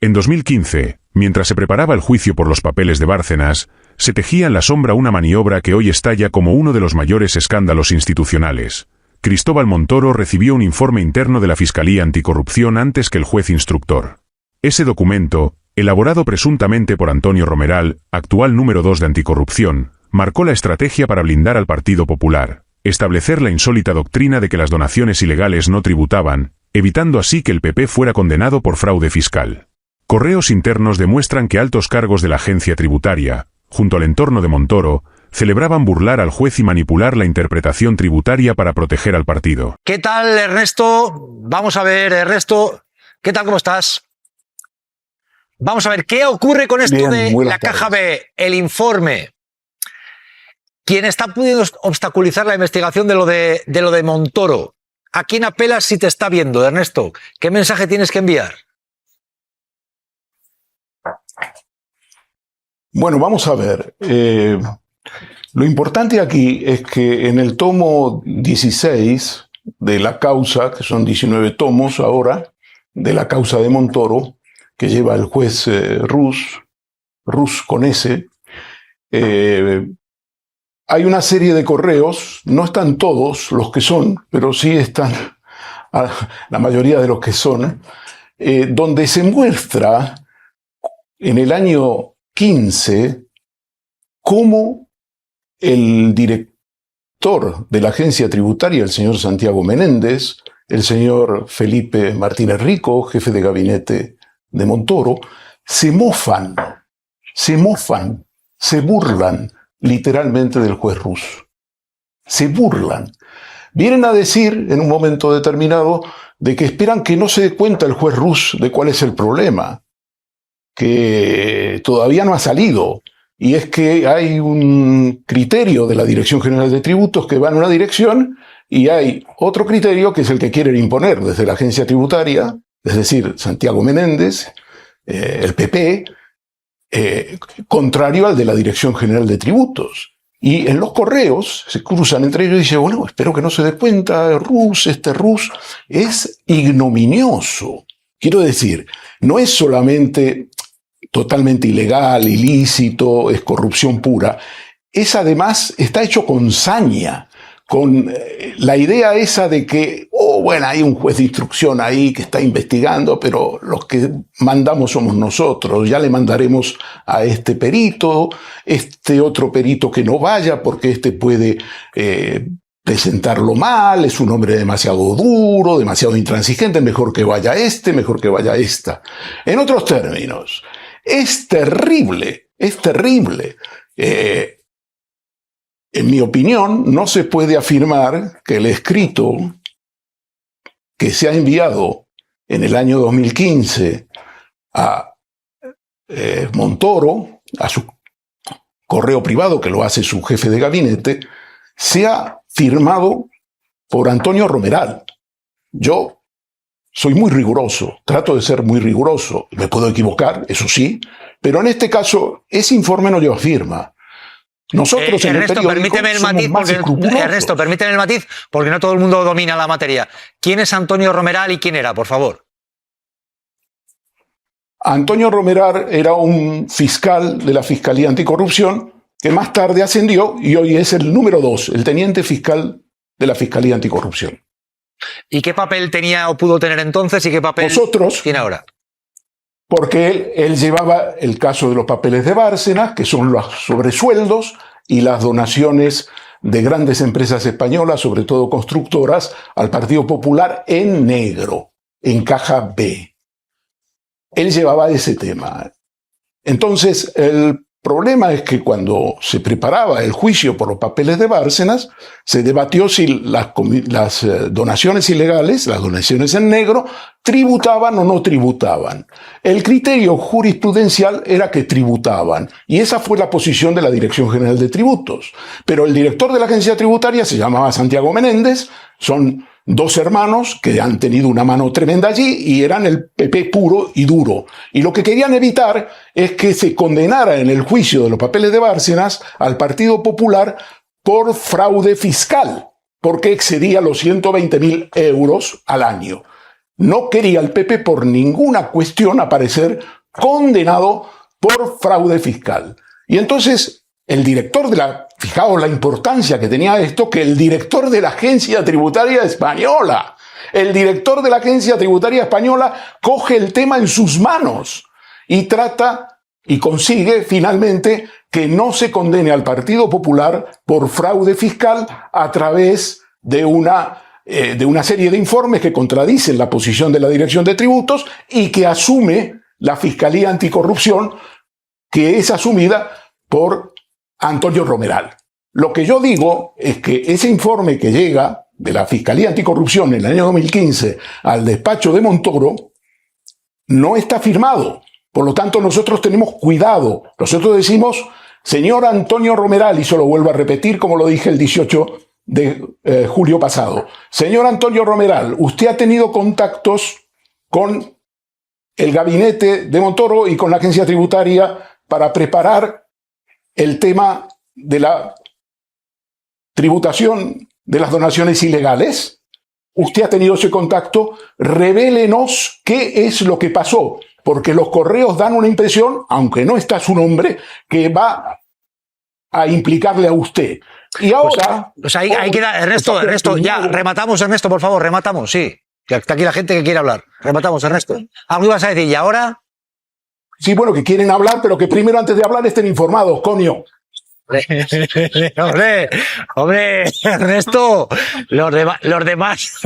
En 2015, mientras se preparaba el juicio por los papeles de Bárcenas, se tejía en la sombra una maniobra que hoy estalla como uno de los mayores escándalos institucionales. Cristóbal Montoro recibió un informe interno de la Fiscalía Anticorrupción antes que el juez instructor. Ese documento, elaborado presuntamente por Antonio Romeral, actual número 2 de Anticorrupción, marcó la estrategia para blindar al Partido Popular, establecer la insólita doctrina de que las donaciones ilegales no tributaban, evitando así que el PP fuera condenado por fraude fiscal. Correos internos demuestran que altos cargos de la agencia tributaria, junto al entorno de Montoro, celebraban burlar al juez y manipular la interpretación tributaria para proteger al partido. ¿Qué tal, Ernesto? Vamos a ver, Ernesto, ¿qué tal, cómo estás? Vamos a ver, ¿qué ocurre con esto de la Caja B, el informe? ¿Quién está pudiendo obstaculizar la investigación de lo de Montoro? ¿A quién apelas si te está viendo, Ernesto? ¿Qué mensaje tienes que enviar? Bueno, vamos a ver. Lo importante aquí es que en el tomo 16 de la causa, que son 19 tomos ahora, de la causa de Montoro, que lleva el juez Rus con S, hay una serie de correos, no están todos los que son, pero sí están la mayoría de los que son, donde se muestra en el año 15 cómo el director de la agencia tributaria, el señor Santiago Menéndez, el señor Felipe Martínez Rico, jefe de gabinete de Montoro, se mofan, se burlan literalmente del juez Rus. Se burlan. Vienen a decir en un momento determinado de que esperan que no se dé cuenta el juez Rus de cuál es el problema, que todavía no ha salido, y es que hay un criterio de la Dirección General de Tributos que va en una dirección y hay otro criterio que es el que quieren imponer desde la agencia tributaria, es decir, Santiago Menéndez, el PP, contrario al de la Dirección General de Tributos. Y en los correos se cruzan entre ellos y dicen, bueno, espero que no se dé cuenta, Rus es ignominioso. Quiero decir, no es solamente totalmente ilegal, ilícito, es corrupción pura, es además, está hecho con saña, con la idea esa de que, bueno, hay un juez de instrucción ahí que está investigando, pero los que mandamos somos nosotros, ya le mandaremos a este perito, este otro perito que no vaya porque este puede presentarlo mal, es un hombre demasiado duro, demasiado intransigente, mejor que vaya este, mejor que vaya esta. En otros términos, es terrible, es terrible. En mi opinión, no se puede afirmar que el escrito que se ha enviado en el año 2015 a Montoro, a su correo privado, que lo hace su jefe de gabinete, sea firmado por Antonio Romeral. Yo soy muy riguroso, trato de ser muy riguroso, me puedo equivocar, eso sí, pero en este caso ese informe no lleva firma. Nosotros en Ernesto, el periódico permíteme el somos matiz, más escrupulosos. Ernesto, permíteme el matiz, porque no todo el mundo domina la materia. ¿Quién es Antonio Romeral y quién era, por favor? Antonio Romeral era un fiscal de la Fiscalía Anticorrupción que más tarde ascendió y hoy es el número 2, el teniente fiscal de la Fiscalía Anticorrupción. ¿Y qué papel tenía o pudo tener entonces y qué papel tiene ahora? Porque él llevaba el caso de los papeles de Bárcenas, que son los sobresueldos y las donaciones de grandes empresas españolas, sobre todo constructoras, al Partido Popular en negro, en caja B. Él llevaba ese tema. Entonces, el problema es que cuando se preparaba el juicio por los papeles de Bárcenas, se debatió si las donaciones ilegales, las donaciones en negro, tributaban o no tributaban. El criterio jurisprudencial era que tributaban, y esa fue la posición de la Dirección General de Tributos. Pero el director de la agencia tributaria se llamaba Santiago Menéndez, son dos hermanos que han tenido una mano tremenda allí y eran el PP puro y duro. Y lo que querían evitar es que se condenara en el juicio de los papeles de Bárcenas al Partido Popular por fraude fiscal, porque excedía los 120.000 euros al año. no quería el PP por ninguna cuestión aparecer condenado por fraude fiscal. Y entonces el director fijaos la importancia que tenía esto, que el director de la Agencia Tributaria Española, coge el tema en sus manos y trata y consigue finalmente que no se condene al Partido Popular por fraude fiscal a través de una serie de informes que contradicen la posición de la Dirección de Tributos y que asume la Fiscalía Anticorrupción, que es asumida por Antonio Romeral. Lo que yo digo es que ese informe que llega de la Fiscalía Anticorrupción en el año 2015 al despacho de Montoro no está firmado. Por lo tanto, nosotros tenemos cuidado. Nosotros decimos, señor Antonio Romeral, y se lo vuelvo a repetir como lo dije el 18 de julio pasado. Señor Antonio Romeral, usted ha tenido contactos con el gabinete de Montoro y con la agencia tributaria para preparar el tema de la tributación de las donaciones ilegales. Usted ha tenido ese contacto. Revélenos qué es lo que pasó, porque los correos dan una impresión, aunque no está su nombre, que va a implicarle a usted. Y ahora... Pues ahí queda, Ernesto, ya, rematamos, Ernesto, por favor, rematamos, sí. Que está aquí la gente que quiere hablar. Rematamos, Ernesto. Algo ibas a decir, ¿y ahora? Sí, bueno, que quieren hablar, pero que primero, antes de hablar, estén informados, coño. Hombre, Ernesto, los demás...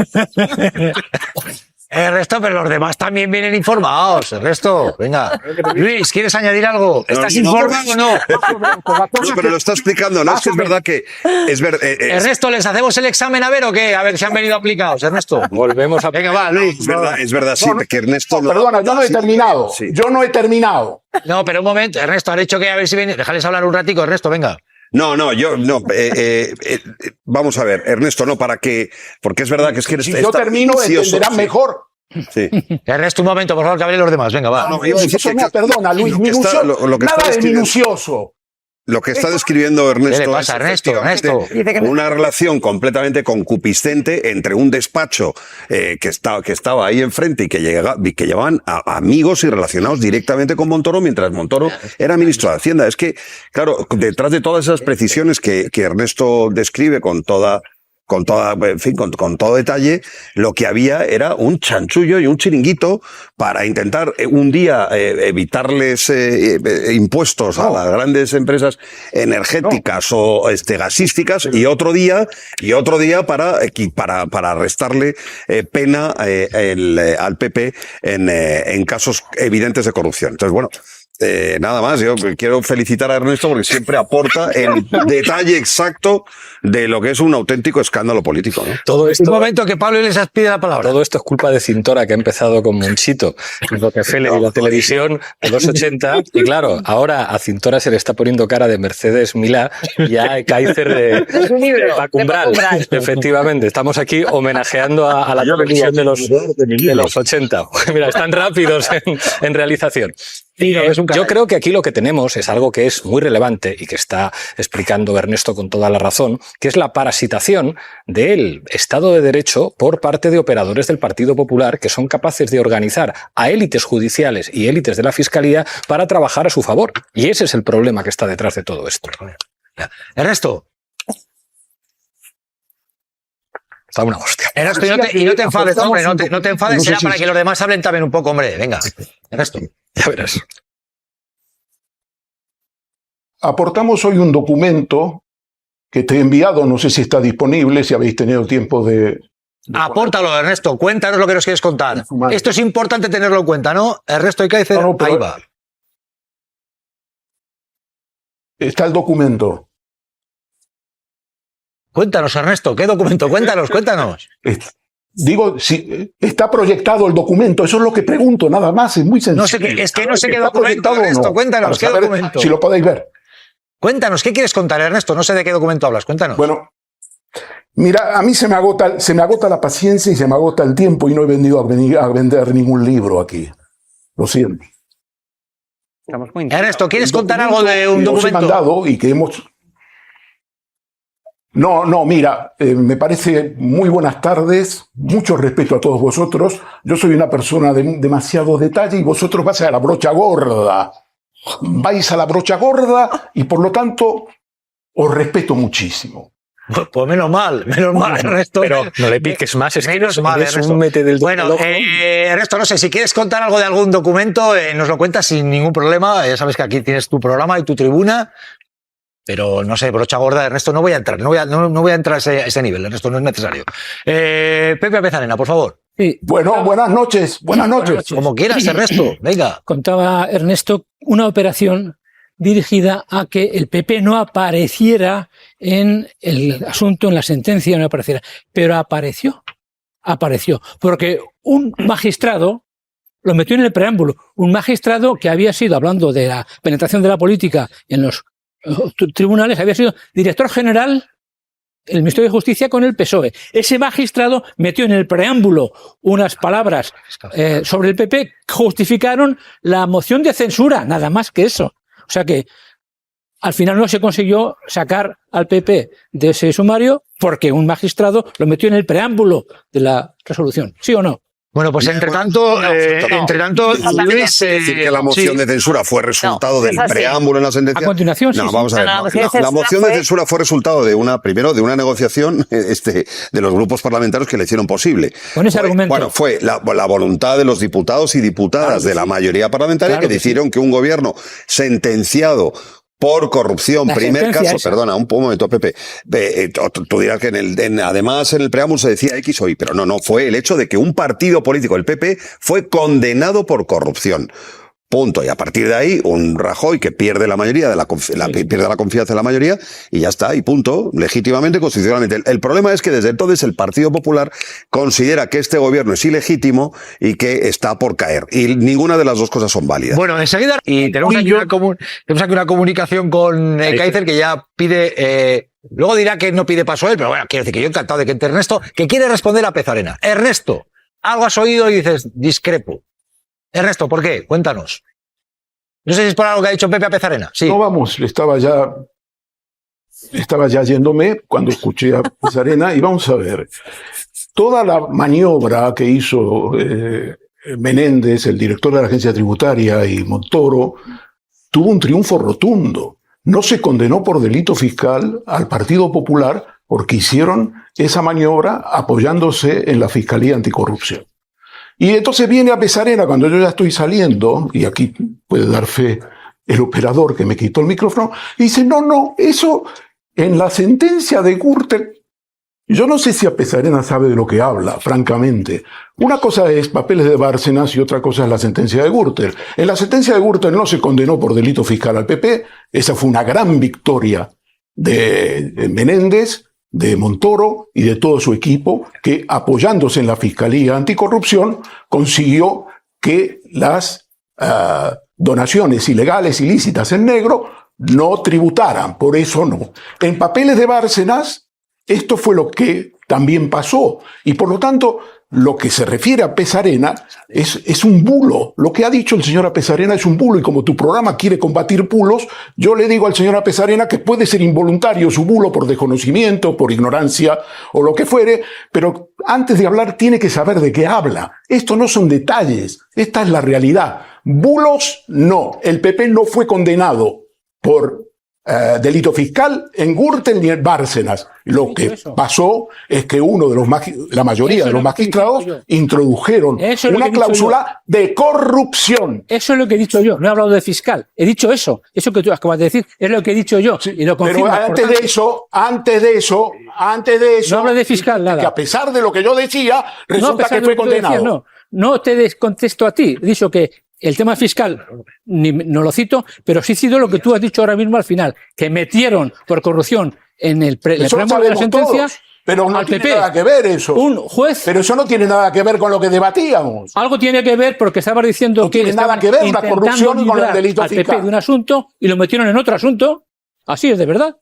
Ernesto, pero los demás también vienen informados. Ernesto, venga. Luis, ¿quieres añadir algo? ¿Estás informado o no? No, pero lo está explicando, ¿no? Es que es verdad que... Ernesto, ¿les hacemos el examen a ver o qué? A ver si han venido aplicados, Ernesto. Venga, va, Luis. Es verdad, sí, que Ernesto... Perdona, yo no he terminado. Sí. Yo no he terminado. No, pero un momento, Ernesto, ha dicho que a ver si viene... Déjales hablar un ratico, Ernesto, venga. Vamos a ver, Ernesto, porque es verdad que es que... Si yo termino, entenderán mejor. Sí. Ernesto, un momento, por favor, que hablen los demás, venga, va. Perdona, Luis, nada de minucioso. Lo que está describiendo Ernesto ¿Qué le pasa, Ernesto? Una relación completamente concupiscente entre un despacho que estaba ahí enfrente y que llevaban a amigos y relacionados directamente con Montoro mientras Montoro era ministro de Hacienda. Es que, claro, detrás de todas esas precisiones que Ernesto describe con todo detalle, lo que había era un chanchullo y un chiringuito para intentar un día evitarles impuestos a las grandes empresas energéticas o gasísticas y otro día para restarle pena al PP en casos evidentes de corrupción. Entonces, bueno, nada más, yo quiero felicitar a Ernesto porque siempre aporta el detalle exacto de lo que es un auténtico escándalo político, ¿no? Todo esto, un momento que Pablo Iglesias pide la palabra. Todo esto es culpa de Cintora, que ha empezado con Monchito, Rockefeller y la televisión de los 80. Y claro, ahora a Cintora se le está poniendo cara de Mercedes Milá y a Kaiser de Pacumbral. Efectivamente, estamos aquí homenajeando a la televisión de los 80. Mira, están rápidos en realización. Yo creo que aquí lo que tenemos es algo que es muy relevante y que está explicando Ernesto con toda la razón, que es la parasitación del Estado de Derecho por parte de operadores del Partido Popular que son capaces de organizar a élites judiciales y élites de la Fiscalía para trabajar a su favor. Y ese es el problema que está detrás de todo esto. Ernesto. Está una hostia. Ernesto, y no te enfades, hombre, no te enfades, será para que los demás hablen también un poco, hombre. Venga, Ernesto. Ya verás. Aportamos hoy un documento que te he enviado, no sé si está disponible, si habéis tenido tiempo de... Apórtalo, Ernesto, cuéntanos lo que nos quieres contar. Esto es importante tenerlo en cuenta, ¿no? Ernesto y Kaiser, ahí va. Está el documento. Cuéntanos, Ernesto, ¿qué documento? Cuéntanos. Digo, si está proyectado el documento, eso es lo que pregunto, nada más, es muy sencillo. No sé qué documento, Ernesto, no. Cuéntanos, ¿qué documento? Si lo podéis ver. Cuéntanos, ¿qué quieres contar, Ernesto? No sé de qué documento hablas, cuéntanos. Bueno, mira, a mí se me agota la paciencia y se me agota el tiempo y no he venido a vender ningún libro aquí. Lo siento. Ernesto, ¿quieres contar algo de un documento? Mandado y que hemos... No, mira, me parece muy buenas tardes, mucho respeto a todos vosotros. Yo soy una persona de demasiado detalle y vosotros vais a la brocha gorda. Vais a la brocha gorda y por lo tanto os respeto muchísimo. Pues menos mal, Ernesto. Pero no le piques más, es que menos mal, Ernesto. Bueno, Ernesto, no sé, si quieres contar algo de algún documento, nos lo cuentas sin ningún problema. Ya sabes que aquí tienes tu programa y tu tribuna. Pero no sé, brocha gorda, Ernesto, no voy a entrar a ese nivel, Ernesto, no es necesario. Pepe Apezarena, por favor. Sí. Bueno, buenas noches. Como quieras, Ernesto, venga. Contaba Ernesto una operación dirigida a que el PP no apareciera en el asunto, en la sentencia, no apareciera. Pero apareció, porque un magistrado lo metió en el preámbulo, un magistrado que había sido, hablando de la penetración de la política en los tribunales, había sido director general del Ministerio de Justicia con el PSOE. Ese magistrado metió en el preámbulo unas palabras sobre el PP que justificaron la moción de censura, nada más que eso. O sea que al final no se consiguió sacar al PP de ese sumario porque un magistrado lo metió en el preámbulo de la resolución. ¿Sí o no? Bueno, pues entre tanto, Luis... decir que la moción de censura fue resultado del preámbulo en la sentencia. A continuación, sí. No, vamos a ver. La moción de censura fue resultado de una negociación de los grupos parlamentarios que le hicieron posible. Con ese argumento. Bueno, fue la voluntad de los diputados y diputadas de la mayoría parlamentaria que decidieron que un gobierno sentenciado por corrupción, primer caso, perdona, un momento, Pepe, tú dirás que además en el preámbulo se decía X o Y, pero no, fue el hecho de que un partido político, el PP, fue condenado por corrupción. Punto. Y a partir de ahí, un Rajoy que pierde la mayoría, pierde la confianza de la mayoría, y ya está, y punto, legítimamente, constitucionalmente. El problema es que desde entonces el Partido Popular considera que este gobierno es ilegítimo y que está por caer. Y ninguna de las dos cosas son válidas. Bueno, enseguida, y tenemos aquí una comunicación con Kaiser que ya pide... luego dirá que no pide paso él, pero bueno, quiero decir que yo encantado de que entre Ernesto, que quiere responder a Apezarena. Ernesto, algo has oído y dices, discrepo. Ernesto, ¿por qué? Cuéntanos. No sé si es por algo que ha dicho Pepe Apezarena. Sí. No, vamos, estaba ya yéndome cuando escuché a Apezarena y vamos a ver. Toda la maniobra que hizo Menéndez, el director de la agencia tributaria, y Montoro, tuvo un triunfo rotundo. No se condenó por delito fiscal al Partido Popular porque hicieron esa maniobra apoyándose en la Fiscalía Anticorrupción. Y entonces viene Apezarena cuando yo ya estoy saliendo, y aquí puede dar fe el operador que me quitó el micrófono, y dice, no, eso en la sentencia de Gürtel, yo no sé si Apezarena sabe de lo que habla, francamente. Una cosa es papeles de Bárcenas y otra cosa es la sentencia de Gürtel. En la sentencia de Gürtel no se condenó por delito fiscal al PP, esa fue una gran victoria de Menéndez, de Montoro y de todo su equipo, que apoyándose en la Fiscalía Anticorrupción consiguió que las donaciones ilegales, ilícitas en negro, no tributaran. Por eso no. En papeles de Bárcenas, esto fue lo que también pasó. Y por lo tanto, lo que se refiere a Apezarena es un bulo. Lo que ha dicho el señor Apezarena es un bulo. Y como tu programa quiere combatir bulos, yo le digo al señor Apezarena que puede ser involuntario su bulo por desconocimiento, por ignorancia o lo que fuere, pero antes de hablar tiene que saber de qué habla. Esto no son detalles, esta es la realidad. Bulos, no. El PP no fue condenado por delito fiscal en Gürtel ni en Bárcenas. Lo que pasó es que la mayoría de los magistrados introdujeron una cláusula de corrupción. Eso es lo que he dicho yo, no he hablado de fiscal. He dicho eso que tú acabas de decir, es lo que he dicho yo. Sí, y lo confirmo. Pero antes de eso, no hablo de fiscal, nada. Que a pesar de lo que yo decía, resulta que fue condenado. No te descontesto a ti, he dicho que el tema fiscal no lo cito, pero sí cito lo que tú has dicho ahora mismo al final, que metieron por corrupción en el preámbulo de la sentencia. Todos, pero no tiene nada que ver eso. Un juez. Pero eso no tiene nada que ver con lo que debatíamos. Algo tiene que ver porque estabas diciendo no que tiene nada que ver la corrupción con el delito fiscal. Al PP de un asunto y lo metieron en otro asunto. Así es de verdad.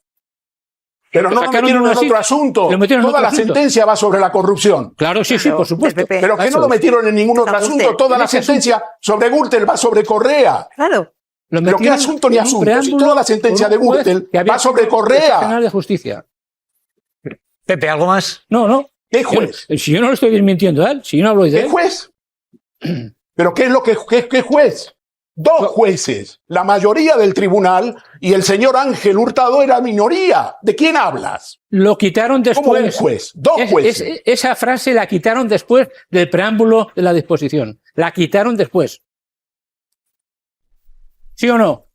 Pero no lo metieron en otro asunto. Toda la sentencia va sobre la corrupción. Claro, sí, por supuesto. Pero que no lo metieron en ningún otro asunto. Toda la sentencia sobre Gürtel va sobre Correa. Claro. Pero qué asunto ni asunto. Si toda la sentencia de Gürtel va sobre Correa. Penal de Justicia. Pepe, ¿algo más? No. ¿Qué juez? Si yo no lo estoy desmintiendo a él, si yo no hablo de ¿Qué él. juez? ¿Pero qué es lo qué juez? 2 jueces, la mayoría del tribunal, y el señor Ángel Hurtado era minoría. ¿De quién hablas? Lo quitaron después. ¿Cómo un juez? 2 jueces. Esa frase la quitaron después del preámbulo de la disposición. La quitaron después. ¿Sí o no?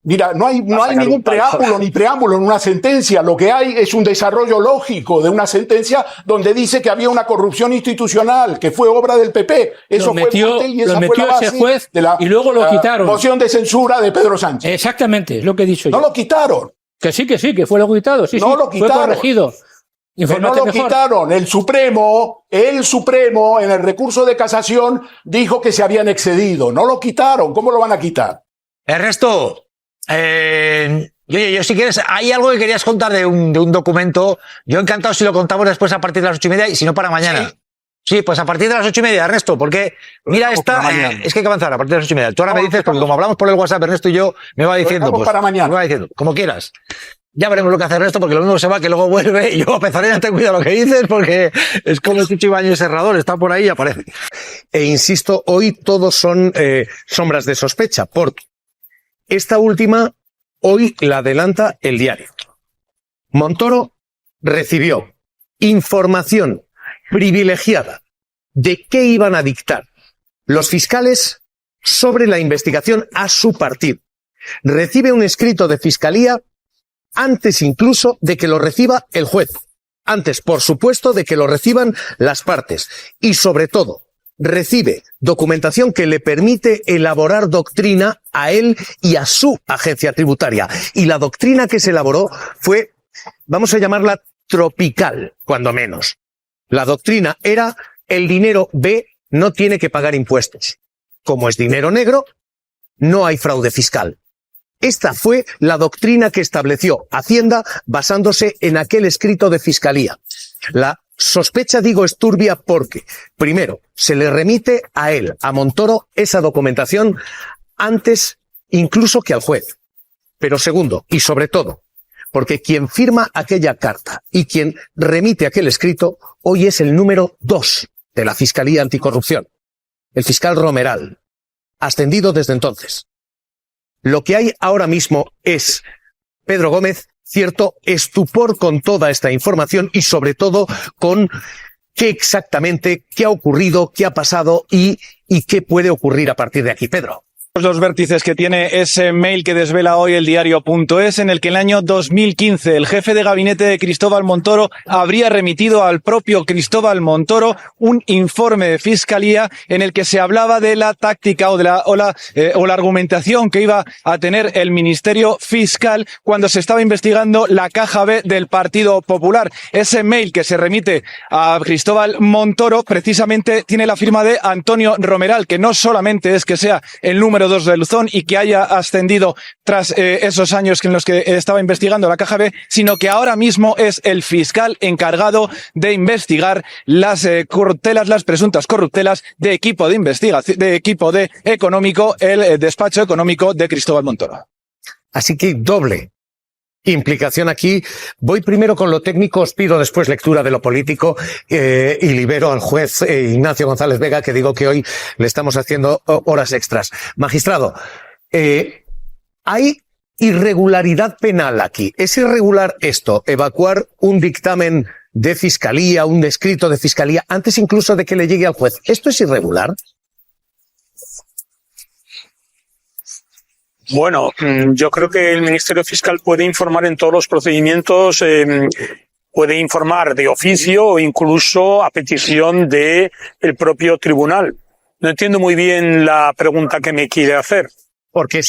Mira, no hay ningún preámbulo ni preámbulo en una sentencia. Lo que hay es un desarrollo lógico de una sentencia donde dice que había una corrupción institucional, que fue obra del PP. Eso lo metió, fue y esa lo fue metió la base ese juez de la y luego lo quitaron. Moción de censura de Pedro Sánchez. Exactamente, es lo que he dicho yo. No lo quitaron. Que sí, que fue lo quitado. Sí, No sí, lo quitaron. fue corregido. Que no Infórmate lo mejor. quitaron. El Supremo, en el recurso de casación, dijo que se habían excedido. No lo quitaron. ¿Cómo lo van a quitar? Ernesto, yo si quieres, hay algo que querías contar de un documento. Yo encantado si lo contamos después a partir de las 8:30 y si no para mañana. Sí, pues a partir de las 8:30, Ernesto, porque mira esta, es que hay que avanzar a partir de las 8:30. Tú ahora me dices, porque como hablamos por el WhatsApp, Ernesto y yo, me va diciendo, pues, para mañana. me va diciendo, como quieras. Ya veremos lo que hace Ernesto, porque lo mismo se va, que luego vuelve, y yo empezaré a tener cuidado lo que dices, porque es como el Chicho Ibáñez Serrador, está por ahí y aparece. E insisto, hoy todos son sombras de sospecha, porque esta última hoy la adelanta el diario. Montoro recibió información privilegiada de qué iban a dictar los fiscales sobre la investigación a su partido. Recibe un escrito de fiscalía antes incluso de que lo reciba el juez. Antes, por supuesto, de que lo reciban las partes. Y sobre todo, recibe documentación que le permite elaborar doctrina a él y a su agencia tributaria. Y la doctrina que se elaboró fue, vamos a llamarla tropical, cuando menos. La doctrina era: el dinero B no tiene que pagar impuestos. Como es dinero negro, no hay fraude fiscal. Esta fue la doctrina que estableció Hacienda basándose en aquel escrito de fiscalía. La sospecha, digo, es turbia porque, primero, se le remite a él, a Montoro, esa documentación antes incluso que al juez. Pero segundo, y sobre todo, porque quien firma aquella carta y quien remite aquel escrito hoy es el número 2 de la Fiscalía Anticorrupción, el fiscal Romeral, ascendido desde entonces. Lo que hay ahora mismo es, Pedro Gómez, cierto estupor con toda esta información y sobre todo con qué exactamente, qué ha ocurrido, qué ha pasado y qué puede ocurrir a partir de aquí, Pedro. Los vértices que tiene ese mail que desvela hoy el diario.es, en el que en el año 2015 el jefe de gabinete de Cristóbal Montoro habría remitido al propio Cristóbal Montoro un informe de fiscalía en el que se hablaba de la táctica o la argumentación que iba a tener el Ministerio Fiscal cuando se estaba investigando la caja B del Partido Popular. Ese mail que se remite a Cristóbal Montoro precisamente tiene la firma de Antonio Romeral, que no solamente es que sea el número 2 de Luzón y que haya ascendido tras esos años en los que estaba investigando la caja B, sino que ahora mismo es el fiscal encargado de investigar las corruptelas, las presuntas corruptelas de equipo de investigación, de equipo de económico, el despacho económico de Cristóbal Montoro. Así que doble implicación aquí. Voy primero con lo técnico, os pido después lectura de lo político y libero al juez Ignacio González Vega, que digo que hoy le estamos haciendo horas extras. Magistrado, hay irregularidad penal aquí. ¿Es irregular esto, evacuar un dictamen de fiscalía, un escrito de fiscalía, antes incluso de que le llegue al juez? ¿Esto es irregular? Bueno, yo creo que el Ministerio Fiscal puede informar en todos los procedimientos, puede informar de oficio o incluso a petición del propio tribunal. No entiendo muy bien la pregunta que me quiere hacer. Porque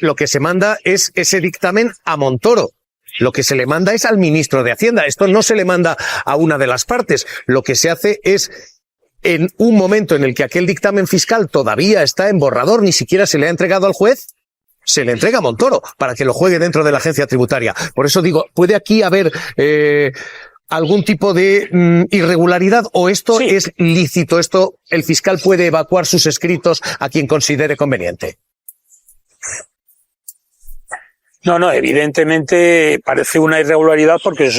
lo que se manda es ese dictamen a Montoro. Lo que se le manda es al ministro de Hacienda. Esto no se le manda a una de las partes. Lo que se hace es, en un momento en el que aquel dictamen fiscal todavía está en borrador, ni siquiera se le ha entregado al juez, se le entrega a Montoro para que lo juegue dentro de la agencia tributaria. Por eso digo, ¿puede aquí haber algún tipo de irregularidad o esto sí es lícito? ¿Esto el fiscal puede evacuar sus escritos a quien considere conveniente? No, evidentemente parece una irregularidad porque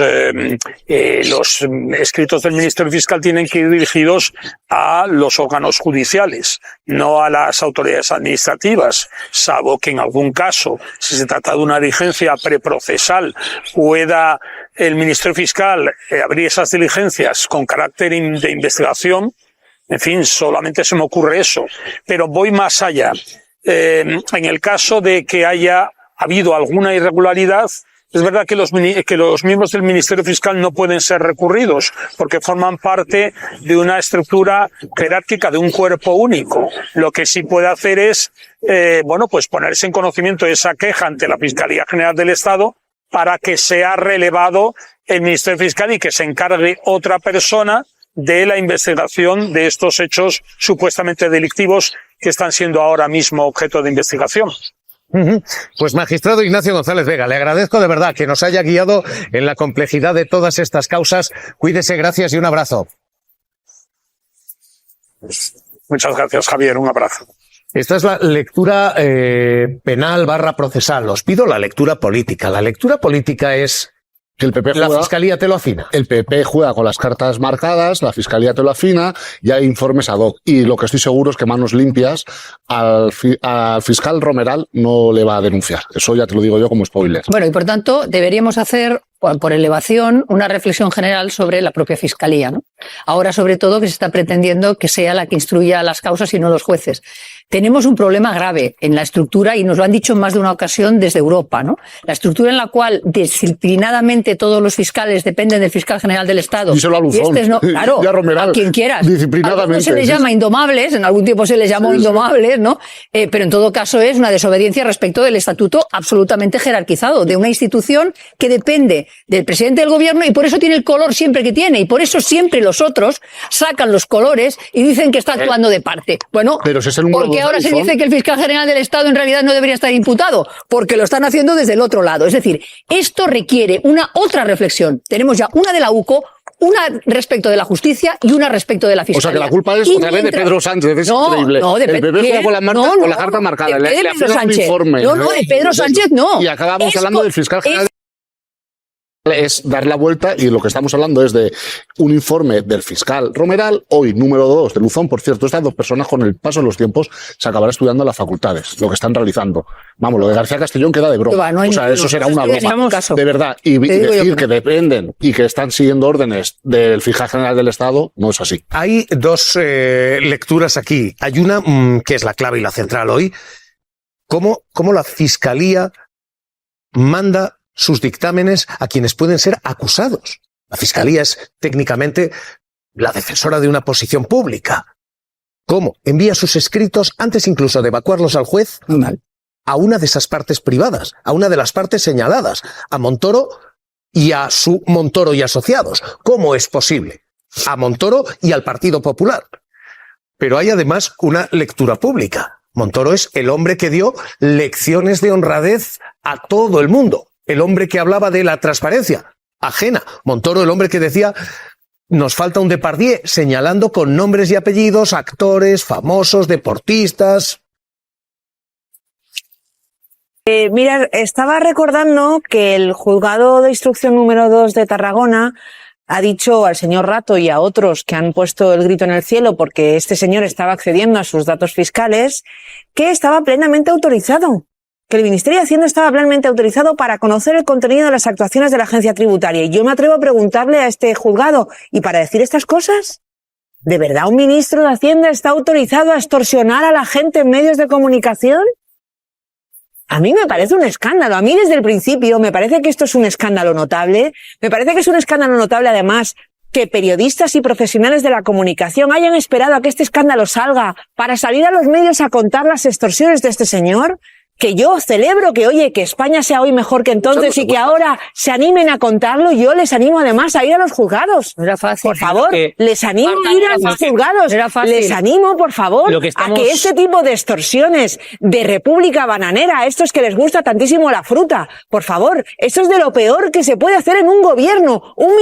los escritos del Ministerio Fiscal tienen que ir dirigidos a los órganos judiciales, no a las autoridades administrativas, salvo que en algún caso, si se trata de una diligencia preprocesal, pueda el Ministerio Fiscal abrir esas diligencias con carácter de investigación. En fin, solamente se me ocurre eso. Pero voy más allá. En el caso de que haya habido alguna irregularidad, es verdad que los miembros del Ministerio Fiscal no pueden ser recurridos porque forman parte de una estructura jerárquica, de un cuerpo único. Lo que sí puede hacer es, pues ponerse en conocimiento de esa queja ante la Fiscalía General del Estado para que sea relevado el Ministerio Fiscal y que se encargue otra persona de la investigación de estos hechos supuestamente delictivos que están siendo ahora mismo objeto de investigación. Pues magistrado Ignacio González Vega, le agradezco de verdad que nos haya guiado en la complejidad de todas estas causas. Cuídese, gracias y un abrazo. Muchas gracias, Javier, un abrazo. Esta es la lectura penal / procesal. Os pido la lectura política. La lectura política es que el PP la Fiscalía te lo afina. El PP juega con las cartas marcadas, la Fiscalía te lo afina y hay informes ad hoc. Y lo que estoy seguro es que manos limpias al fiscal Romeral no le va a denunciar. Eso ya te lo digo yo como spoiler. Bueno, y por tanto deberíamos hacer, por elevación, una reflexión general sobre la propia Fiscalía, ¿no? Ahora, sobre todo, que se está pretendiendo que sea la que instruya las causas y no los jueces. Tenemos un problema grave en la estructura, y nos lo han dicho en más de una ocasión desde Europa, ¿no? La estructura en la cual disciplinadamente todos los fiscales dependen del fiscal general del Estado. Díselo a Luzón, claro, y a Romeral, a quien quieras. Disciplinadamente. Se les llama indomables, en algún tiempo se les llamó indomables, ¿no? Pero en todo caso es una desobediencia respecto del estatuto absolutamente jerarquizado, de una institución que depende del presidente del gobierno y por eso tiene el color siempre que tiene, y por eso siempre los otros sacan los colores y dicen que está actuando de parte. Bueno, pero si es el número porque ahora se dice que el fiscal general del Estado en realidad no debería estar imputado, porque lo están haciendo desde el otro lado. Es decir, esto requiere una otra reflexión. Tenemos ya una de la UCO, una respecto de la justicia y una respecto de la Fiscalía. O sea, que la culpa es otra vez de Pedro Sánchez, es increíble. No, el PP juega con la carta marcada, le hace un informe. No, de Pedro Sánchez no. Y acabamos hablando del fiscal general. Es dar la vuelta, y lo que estamos hablando es de un informe del fiscal Romeral, hoy número 2 de Luzón. Por cierto, estas dos personas con el paso de los tiempos se acabarán estudiando en las facultades, lo que están realizando. Vamos, lo de García Castellón queda de broma. O sea, eso será una broma. De verdad. Y decir que dependen y que están siguiendo órdenes del fiscal general del Estado, no es así. Hay dos lecturas aquí. Hay una que es la clave y la central hoy. ¿Cómo la Fiscalía manda sus dictámenes a quienes pueden ser acusados? La Fiscalía es técnicamente la defensora de una posición pública. ¿Cómo? Envía sus escritos, antes incluso de evacuarlos al juez, a una de esas partes privadas, a una de las partes señaladas, a Montoro y a su Montoro y asociados. ¿Cómo es posible? A Montoro y al Partido Popular. Pero hay además una lectura pública. Montoro es el hombre que dio lecciones de honradez a todo el mundo. El hombre que hablaba de la transparencia ajena. Montoro, el hombre que decía, nos falta un Depardieu, señalando con nombres y apellidos actores, famosos, deportistas. Mira, estaba recordando que el juzgado de instrucción número 2 de Tarragona ha dicho al señor Rato y a otros que han puesto el grito en el cielo porque este señor estaba accediendo a sus datos fiscales, que estaba plenamente autorizado. Que el Ministerio de Hacienda estaba plenamente autorizado para conocer el contenido de las actuaciones de la agencia tributaria. Y yo me atrevo a preguntarle a este juzgado, ¿y para decir estas cosas? ¿De verdad un ministro de Hacienda está autorizado a extorsionar a la gente en medios de comunicación? A mí me parece un escándalo. A mí desde el principio me parece que esto es un escándalo notable. Me parece que es un escándalo notable además que periodistas y profesionales de la comunicación hayan esperado a que este escándalo salga para salir a los medios a contar las extorsiones de este señor. Que yo celebro que, oye, que España sea hoy mejor que entonces y que ahora se animen a contarlo. Yo les animo además a ir a los juzgados. No era fácil. Por favor, les animo a ir a los juzgados. Les animo, por favor, a que este tipo de extorsiones de República Bananera, estos que les gusta tantísimo la fruta, por favor, esto es de lo peor que se puede hacer en un gobierno. Un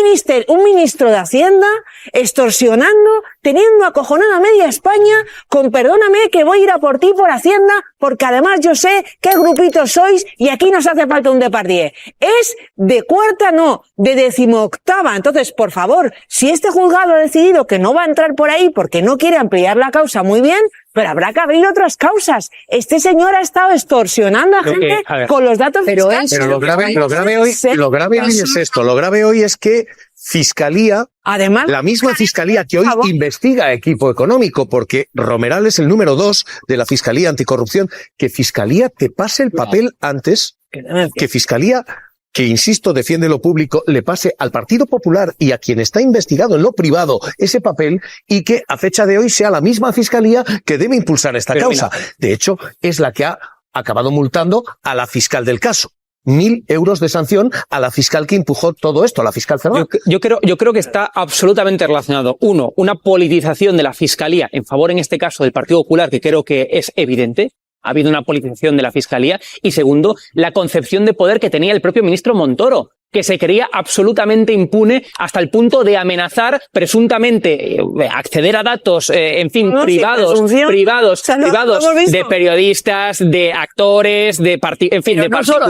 ministro de Hacienda extorsionando, teniendo acojonada a media España con perdóname que voy a ir a por ti por Hacienda, porque además yo sé qué grupitos sois y aquí nos hace falta un Depardieu. Es de cuarta, no, de 18ª. Entonces, por favor, si este juzgado ha decidido que no va a entrar por ahí porque no quiere ampliar la causa, muy bien, pero habrá que abrir otras causas. Este señor ha estado extorsionando a gente con los datos fiscales. Pero lo grave hoy es esto. Lo grave hoy es que Fiscalía, además, la misma Fiscalía que hoy investiga a Equipo Económico, porque Romeral es el número 2 de la Fiscalía Anticorrupción, que Fiscalía te pase el papel antes, que Fiscalía, que insisto, defiende lo público, le pase al Partido Popular y a quien está investigado en lo privado ese papel, y que a fecha de hoy sea la misma Fiscalía que debe impulsar esta causa. De hecho, es la que ha acabado multando a la fiscal del caso. 1.000 euros de sanción a la fiscal que empujó todo esto, a la fiscal Fernández. Yo creo que está absolutamente relacionado. Uno, una politización de la Fiscalía en favor, en este caso, del Partido Popular, que creo que es evidente. Ha habido una politización de la Fiscalía. Y segundo, la concepción de poder que tenía el propio ministro Montoro, que se creía absolutamente impune hasta el punto de amenazar presuntamente acceder a datos, privados de periodistas, de actores, de particulares. Solo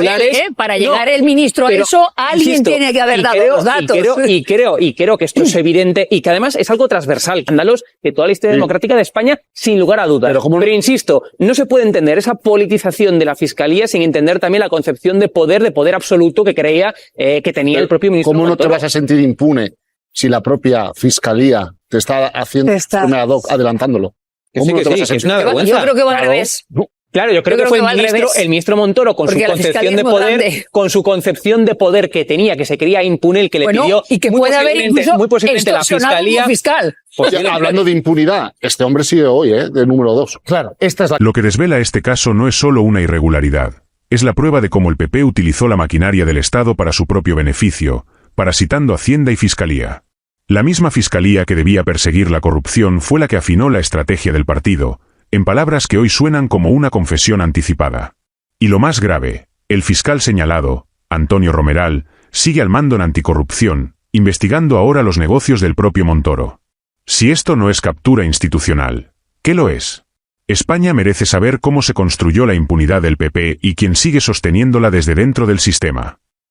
para llegar el ministro a eso, alguien tiene que haber dado los datos. Y creo que esto es evidente y que además es algo transversal. Escándalos de toda la historia democrática de España, sin lugar a dudas. Pero insisto, no se puede entender esa politización de la Fiscalía sin entender también la concepción de poder absoluto que creía que tenía el propio ministro. ¿Cómo no te vas a sentir impune si la propia Fiscalía te está haciendo adelantándolo? ¿Cómo no te vas a sentir? Es una vergüenza. Yo creo que va al revés. Claro, yo creo que fue el ministro Montoro con su concepción de poder, que tenía, que se creía impune, el que le pidió y que puede haber incluso muy posiblemente la Fiscalía fiscal. Hablando de impunidad, este hombre sigue hoy, de número 2. Claro, esta es Lo que desvela este caso no es solo una irregularidad. Es la prueba de cómo el PP utilizó la maquinaria del Estado para su propio beneficio, parasitando Hacienda y Fiscalía. La misma Fiscalía que debía perseguir la corrupción fue la que afinó la estrategia del partido, en palabras que hoy suenan como una confesión anticipada. Y lo más grave, el fiscal señalado, Antonio Romeral, sigue al mando en anticorrupción, investigando ahora los negocios del propio Montoro. Si esto no es captura institucional, ¿qué lo es? España merece saber cómo se construyó la impunidad del PP y quién sigue sosteniéndola desde dentro del sistema.